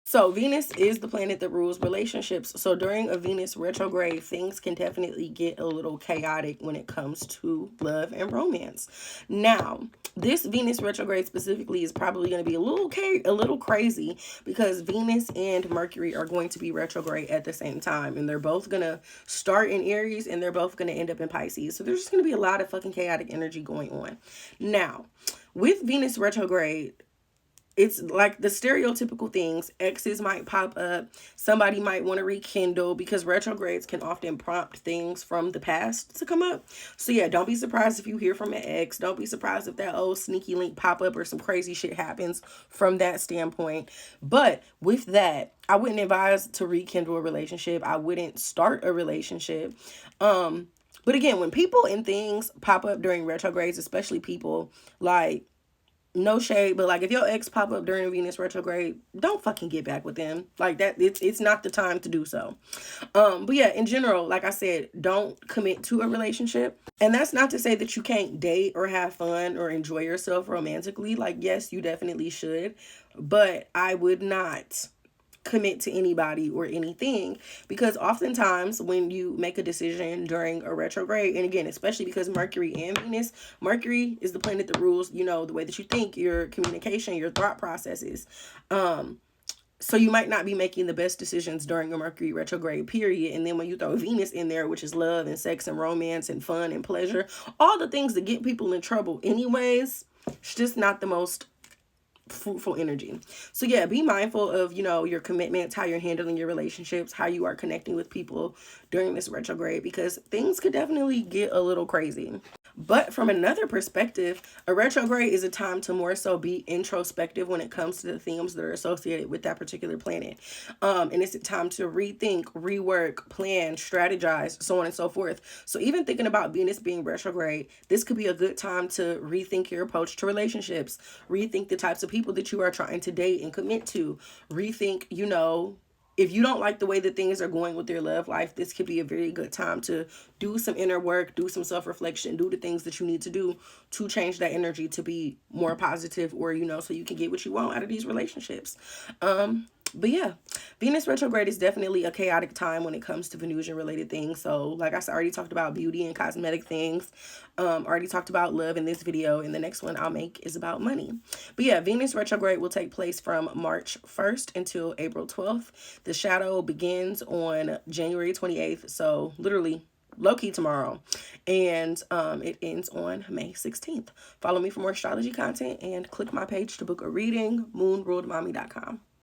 So Venus is the planet that rules relationships. So during a Venus retrograde, things can definitely get a little chaotic when it comes to love and romance. Now, this Venus retrograde specifically is probably going to be a little crazy because Venus and Mercury are going to be retrograde at the same time, and they're both going to start in Aries and they're both going to end up in Pisces. So there's just going to be a lot of fucking chaotic energy going on. Now, with Venus retrograde, it's like the stereotypical things. Exes might pop up. Somebody might want to rekindle because retrogrades can often prompt things from the past to come up. So yeah, don't be surprised if you hear from an ex. Don't be surprised if that old sneaky link pop up or some crazy shit happens from that standpoint. But with that, I wouldn't advise to rekindle a relationship. I wouldn't start a relationship. But again, when people and things pop up during retrogrades, especially people like, no shade, but like if your ex pop up during Venus retrograde, don't fucking get back with them. Like that, it's not the time to do so. But yeah, in general, like I said, don't commit to a relationship. And that's not to say that you can't date or have fun or enjoy yourself romantically. Like, yes, you definitely should, but I would not commit to anybody or anything, because oftentimes when you make a decision during a retrograde, and again, especially because Mercury and Venus, Mercury is the planet that rules, you know, the way that you think, your communication, your thought processes. So you might not be making the best decisions during a Mercury retrograde period. And then when you throw Venus in there, which is love and sex and romance and fun and pleasure, all the things that get people in trouble anyways, it's just not the most fruitful energy. So yeah, be mindful of, you know, your commitments, how you're handling your relationships, how you are connecting with people during this retrograde, because things could definitely get a little crazy. But from another perspective, a retrograde is a time to more so be introspective when it comes to the themes that are associated with that particular planet. And it's a time to rethink, rework, plan, strategize, so on and so forth. So even thinking about Venus being retrograde, this could be a good time to rethink your approach to relationships, rethink the types of people that you are trying to date and commit to, rethink, you know, if you don't like the way that things are going with your love life, this could be a very good time to do some inner work, do some self-reflection, do the things that you need to do to change that energy to be more positive, or, you know, so you can get what you want out of these relationships. But yeah, Venus retrograde is definitely a chaotic time when it comes to Venusian related things. So like I said, I already talked about beauty and cosmetic things. Already talked about love in this video, and the next one I'll make is about money. But yeah, Venus retrograde will take place from March 1st until April 12th. The shadow begins on January 28th. So literally low-key tomorrow, and it ends on May 16th. Follow me for more astrology content and click my page to book a reading, moonruledmommy.com.